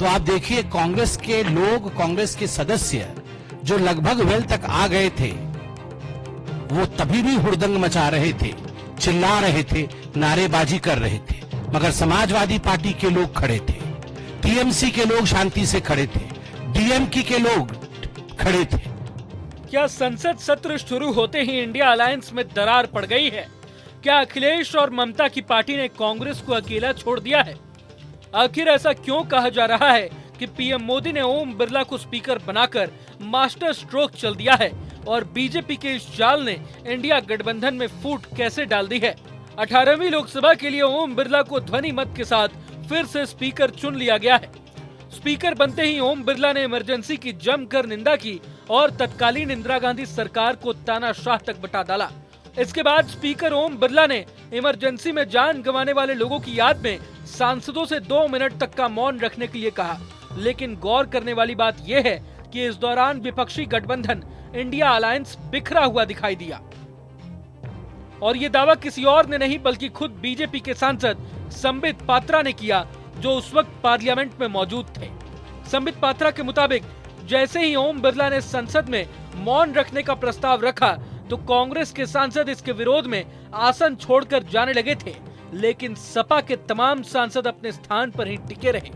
तो आप देखिए कांग्रेस के लोग, कांग्रेस के सदस्य जो लगभग वेल तक आ गए थे, वो तभी भी हुड़दंग मचा रहे थे, चिल्ला रहे थे, नारेबाजी कर रहे थे, मगर समाजवादी पार्टी के लोग खड़े थे, टीएमसी के लोग शांति से खड़े थे, डीएमके के लोग खड़े थे। क्या संसद सत्र शुरू होते ही इंडिया अलायंस में दरार पड़ गई है? क्या अखिलेश और ममता की पार्टी ने कांग्रेस को अकेला छोड़ दिया है? आखिर ऐसा क्यों कहा जा रहा है कि पीएम मोदी ने ओम बिरला को स्पीकर बनाकर मास्टर स्ट्रोक चल दिया है और बीजेपी के इस जाल ने इंडिया गठबंधन में फूट कैसे डाल दी है? 18वीं लोकसभा के लिए ओम बिरला को ध्वनि मत के साथ फिर से स्पीकर चुन लिया गया है। स्पीकर बनते ही ओम बिरला ने इमरजेंसी की जमकर निंदा की और तत्कालीन इंदिरा गांधी सरकार को तानाशाह तक बता डाला। इसके बाद स्पीकर ओम बिरला ने इमरजेंसी में जान गंवाने वाले लोगों की याद में सांसदों से 2 मिनट तक का मौन रखने के लिए कहा। लेकिन गौर करने वाली बात यह है कि इस दौरान विपक्षी गठबंधन इंडिया अलायंस बिखरा हुआ दिखाई दिया और ये दावा किसी और ने नहीं बल्कि खुद बीजेपी के सांसद संबित पात्रा ने किया, जो उस वक्त पार्लियामेंट में मौजूद थे। संबित पात्रा के मुताबिक जैसे ही ओम बिरला ने संसद में मौन रखने का प्रस्ताव रखा तो कांग्रेस के सांसद इसके विरोध में आसन छोड़कर जाने लगे थे, लेकिन सपा के तमाम सांसद अपने स्थान पर ही टिके रहे।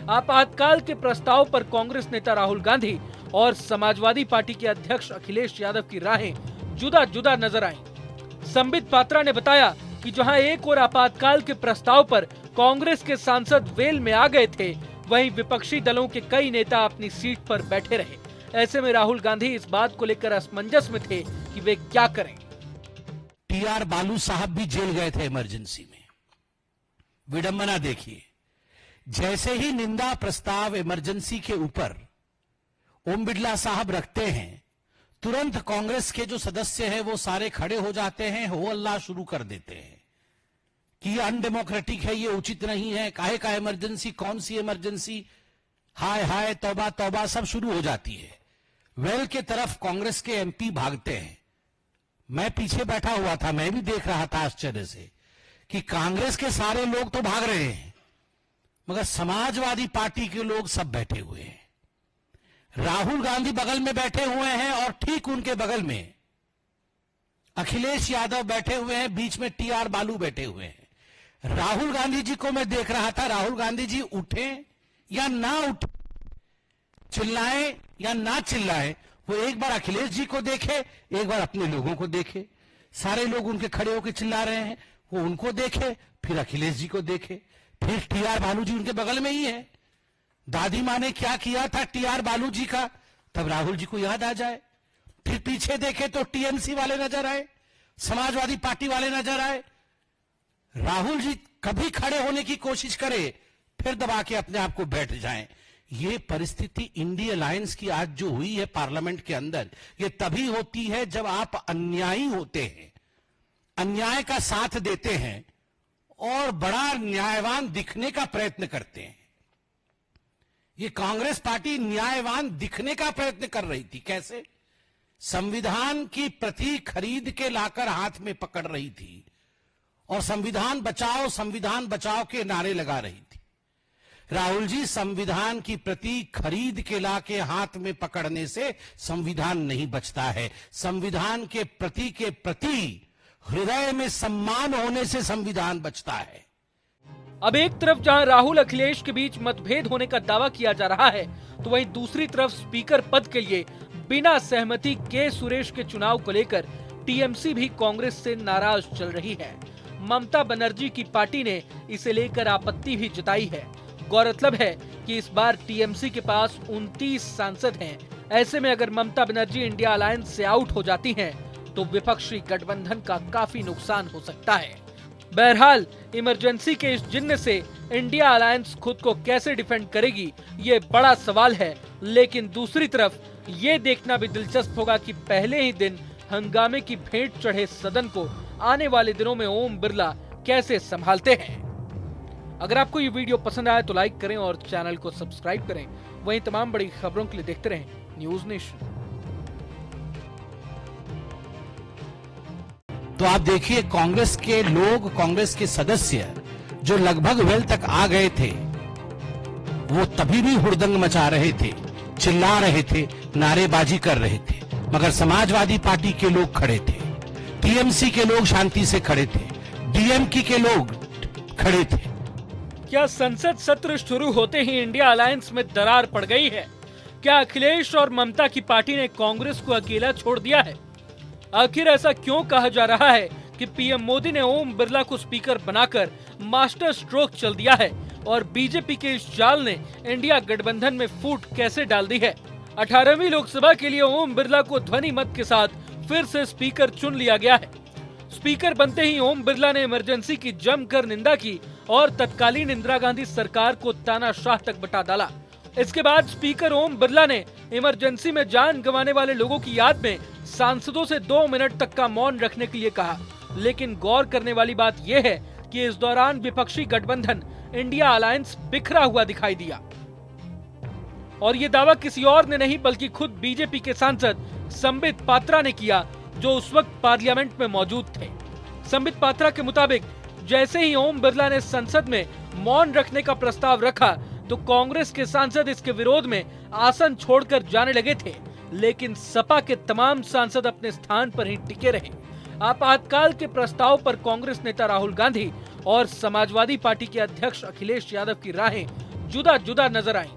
आपातकाल के प्रस्ताव पर कांग्रेस नेता राहुल गांधी और समाजवादी पार्टी के अध्यक्ष अखिलेश यादव की राहें जुदा जुदा नजर आईं। संबित पात्रा ने बताया कि जहां एक और आपातकाल के प्रस्ताव पर कांग्रेस के सांसद वेल में आ गए थे, वहीं विपक्षी दलों के कई नेता अपनी सीट पर बैठे रहे। ऐसे में राहुल गांधी इस बात को लेकर असमंजस में थे कि वे क्या करें। टीआर बालू साहब भी जेल गए थे इमरजेंसी में। विडंबना देखिए, जैसे ही निंदा प्रस्ताव इमरजेंसी के ऊपर ओम बिरला साहब रखते हैं, तुरंत कांग्रेस के जो सदस्य हैं वो सारे खड़े हो जाते हैं, हो अल्लाह शुरू कर देते हैं कि ये अनडेमोक्रेटिक है, ये उचित नहीं है, काहे का इमरजेंसी, कौन सी इमरजेंसी, हाय हाय तौबा तौबा, सब शुरू हो जाती है। वेल के तरफ कांग्रेस के एमपी भागते हैं। मैं पीछे बैठा हुआ था, मैं भी देख रहा था आश्चर्य से कि कांग्रेस के सारे लोग तो भाग रहे हैं, मगर समाजवादी पार्टी के लोग सब बैठे हुए हैं। राहुल गांधी बगल में बैठे हुए हैं और ठीक उनके बगल में अखिलेश यादव बैठे हुए हैं, बीच में टीआर बालू बैठे हुए हैं। राहुल गांधी जी को मैं देख रहा था, राहुल गांधी जी उठे या ना उठे, चिल्लाए या ना चिल्लाए, वो एक बार अखिलेश जी को देखे, एक बार अपने लोगों को देखे। सारे लोग उनके खड़े होकर चिल्ला रहे हैं, वो उनको देखे, फिर अखिलेश जी को देखे, फिर टीआर बालू जी उनके बगल में ही है। दादी माँ ने क्या किया था टीआर बालू जी का, तब राहुल जी को याद आ जाए। फिर पीछे देखे तो टीएमसी वाले नजर आए, समाजवादी पार्टी वाले नजर आए। राहुल जी कभी खड़े होने की कोशिश करे, फिर दबा के अपने आप को बैठ जाएं। ये परिस्थिति इंडिया अलायंस की आज जो हुई है पार्लियामेंट के अंदर, ये तभी होती है जब आप अन्यायी होते हैं, अन्याय का साथ देते हैं और बड़ा न्यायवान दिखने का प्रयत्न करते हैं। ये कांग्रेस पार्टी न्यायवान दिखने का प्रयत्न कर रही थी। कैसे? संविधान की प्रति खरीद के लाकर हाथ में पकड़ रही थी और संविधान बचाओ के नारे लगा रही थी। राहुल जी, संविधान की प्रति खरीद के लाके हाथ में पकड़ने से संविधान नहीं बचता है। संविधान के प्रति हृदय में सम्मान होने से संविधान बचता है। अब एक तरफ जहां राहुल अखिलेश के बीच मतभेद होने का दावा किया जा रहा है, तो वहीं दूसरी तरफ स्पीकर पद के लिए बिना सहमति के सुरेश के चुनाव को लेकर टीएमसी भी कांग्रेस से नाराज चल रही है। ममता बनर्जी की पार्टी ने इसे लेकर आपत्ति भी जताई है। गौरतलब है कि इस बार टीएमसी के पास 29 सांसद हैं। ऐसे में अगर ममता बनर्जी इंडिया अलायंस से आउट हो जाती हैं, तो विपक्षी गठबंधन का काफी नुकसान हो सकता है। बहरहाल इमरजेंसी के इस जिन्न से इंडिया अलायंस खुद को कैसे डिफेंड करेगी, ये बड़ा सवाल है। लेकिन दूसरी तरफ ये देखना भी दिलचस्प होगा कि पहले ही दिन हंगामे की भेंट चढ़े सदन को आने वाले दिनों में ओम बिरला कैसे संभालते हैं। अगर आपको ये वीडियो पसंद आया तो लाइक करें और चैनल को सब्सक्राइब करें। वहीं तमाम बड़ी खबरों के लिए देखते रहें न्यूज नेशन। तो आप देखिए, कांग्रेस के लोग, कांग्रेस के सदस्य जो लगभग वेल तक आ गए थे, वो तभी भी हुड़दंग मचा रहे थे, चिल्ला रहे थे, नारेबाजी कर रहे थे, मगर समाजवादी पार्टी के लोग खड़े थे, टीएमसी के लोग शांति से खड़े थे, डीएमके के लोग खड़े थे। क्या संसद सत्र शुरू होते ही इंडिया अलायंस में दरार पड़ गई है? क्या अखिलेश और ममता की पार्टी ने कांग्रेस को अकेला छोड़ दिया है? आखिर ऐसा क्यों कहा जा रहा है कि पीएम मोदी ने ओम बिरला को स्पीकर बनाकर मास्टर स्ट्रोक चल दिया है और बीजेपी के इस जाल ने इंडिया गठबंधन में फूट कैसे डाल दी है? 18वीं लोकसभा के लिए ओम बिरला को ध्वनि मत के साथ फिर से स्पीकर चुन लिया गया है। स्पीकर बनते ही ओम बिरला ने इमरजेंसी की जमकर निंदा की और तत्कालीन इंदिरा गांधी सरकार को तानाशाह तक बता डाला। इसके बाद स्पीकर ओम बिरला ने इमरजेंसी में जान गंवाने वाले लोगों की याद में सांसदों से 2 मिनट तक का मौन रखने के लिए कहा। लेकिन गौर करने वाली बात यह है कि इस दौरान विपक्षी गठबंधन इंडिया अलायंस बिखरा हुआ दिखाई दिया और ये दावा किसी और ने नहीं बल्कि खुद बीजेपी के सांसद संबित पात्रा ने किया, जो उस वक्त पार्लियामेंट में मौजूद थे। संबित पात्रा के मुताबिक जैसे ही ओम बिरला ने संसद में मौन रखने का प्रस्ताव रखा तो कांग्रेस के सांसद इसके विरोध में आसन छोड़कर जाने लगे थे, लेकिन सपा के तमाम सांसद अपने स्थान पर ही टिके रहे। आपातकाल के प्रस्ताव पर कांग्रेस नेता राहुल गांधी और समाजवादी पार्टी के अध्यक्ष अखिलेश यादव की राहें जुदा जुदा नजर आईं।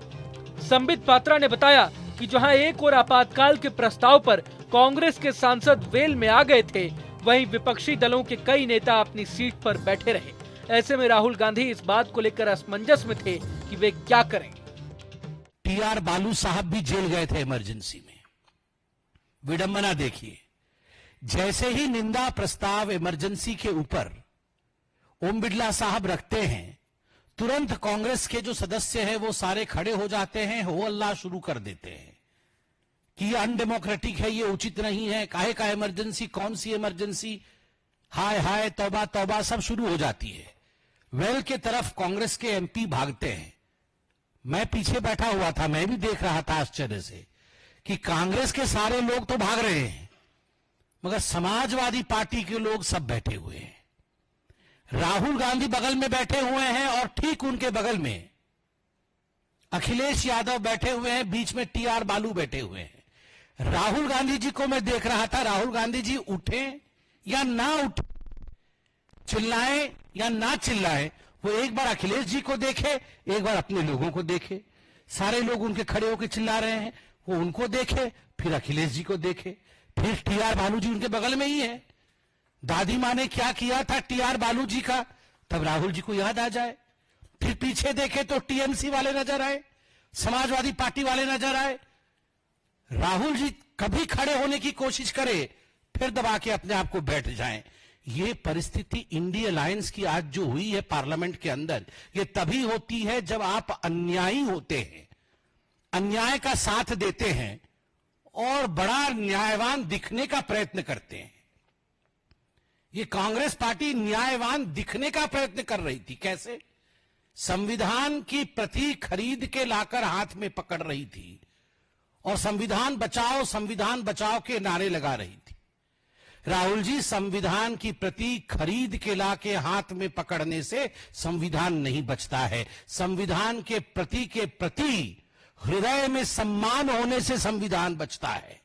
संबित पात्रा ने बताया कि जहां एक और आपातकाल के प्रस्ताव पर कांग्रेस के सांसद वेल में आ गए थे, वहीं विपक्षी दलों के कई नेता अपनी सीट पर बैठे रहे। ऐसे में राहुल गांधी इस बात को लेकर असमंजस में थे कि वे क्या करें। टीआर बालू साहब भी जेल गए थे इमरजेंसी में। विडंबना देखिए, जैसे ही निंदा प्रस्ताव इमरजेंसी के ऊपर ओम बिरला साहब रखते हैं, तुरंत कांग्रेस के जो सदस्य हैं वो सारे खड़े हो जाते हैं, हो अल्लाह शुरू कर देते हैं कि ये अनडेमोक्रेटिक है, ये उचित नहीं है, काहे का इमरजेंसी, कौन सी इमरजेंसी, हाय हाय तौबा तौबा सब शुरू हो जाती है। वेल के तरफ कांग्रेस के एमपी भागते हैं। मैं पीछे बैठा हुआ था, मैं भी देख रहा था आश्चर्य से कि कांग्रेस के सारे लोग तो भाग रहे हैं, मगर समाजवादी पार्टी के लोग सब बैठे हुए हैं। राहुल गांधी बगल में बैठे हुए हैं और ठीक उनके बगल में अखिलेश यादव बैठे हुए हैं, बीच में टीआर बालू बैठे हुए हैं। राहुल गांधी जी को मैं देख रहा था, राहुल गांधी जी उठे या ना उठे, चिल्लाएं या ना चिल्लाएं, वो एक बार अखिलेश जी को देखे, एक बार अपने लोगों को देखे। सारे लोग उनके खड़े होकर चिल्ला रहे हैं, वो उनको देखे, फिर अखिलेश जी को देखे, फिर टीआर बालू जी उनके बगल में ही है। दादी माँ ने क्या किया था टीआर बालू जी का, तब राहुल जी को याद आ जाए। फिर पीछे देखे तो टीएमसी वाले नजर आए, समाजवादी पार्टी वाले नजर आए। राहुल जी कभी खड़े होने की कोशिश करे, फिर दबा के अपने आप को बैठ जाएं। ये परिस्थिति इंडिया अलायंस की आज जो हुई है पार्लियामेंट के अंदर, ये तभी होती है जब आप अन्यायी होते हैं, अन्याय का साथ देते हैं और बड़ा न्यायवान दिखने का प्रयत्न करते हैं। ये कांग्रेस पार्टी न्यायवान दिखने का प्रयत्न कर रही थी। कैसे? संविधान की प्रति खरीद के लाकर हाथ में पकड़ रही थी और संविधान बचाओ के नारे लगा रही थी। राहुल जी, संविधान की प्रति खरीद के लाके हाथ में पकड़ने से संविधान नहीं बचता है। संविधान के प्रति हृदय में सम्मान होने से संविधान बचता है।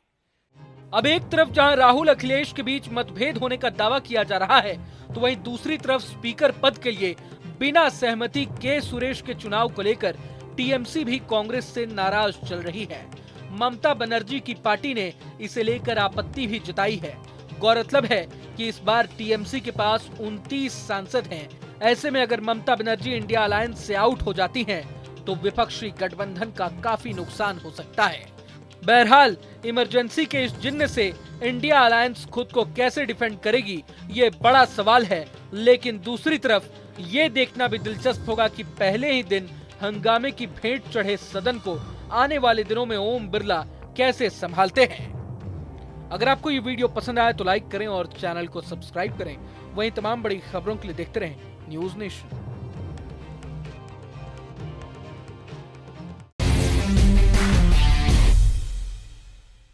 अब एक तरफ जहां राहुल अखिलेश के बीच मतभेद होने का दावा किया जा रहा है, तो वहीं दूसरी तरफ स्पीकर पद के लिए बिना सहमति के सुरेश के चुनाव को लेकर टीएमसी भी कांग्रेस से नाराज चल रही है। ममता बनर्जी की पार्टी ने इसे लेकर आपत्ति भी जताई है। गौरतलब है कि इस बार टीएमसी के पास 29 सांसद हैं। ऐसे में अगर ममता बनर्जी इंडिया अलायंस से आउट हो जाती हैं, तो विपक्षी गठबंधन का काफी नुकसान हो सकता है। बहरहाल इमरजेंसी के इस जिन्न से इंडिया अलायंस खुद को कैसे डिफेंड करेगी, ये बड़ा सवाल है। लेकिन दूसरी तरफ ये देखना भी दिलचस्प होगा कि पहले ही दिन हंगामे की भेंट चढ़े सदन को आने वाले दिनों में ओम बिरला कैसे संभालते हैं। अगर आपको ये वीडियो पसंद आया तो लाइक करें और चैनल को सब्सक्राइब करें। वहीं तमाम बड़ी खबरों के लिए देखते रहें न्यूज़ नेशन।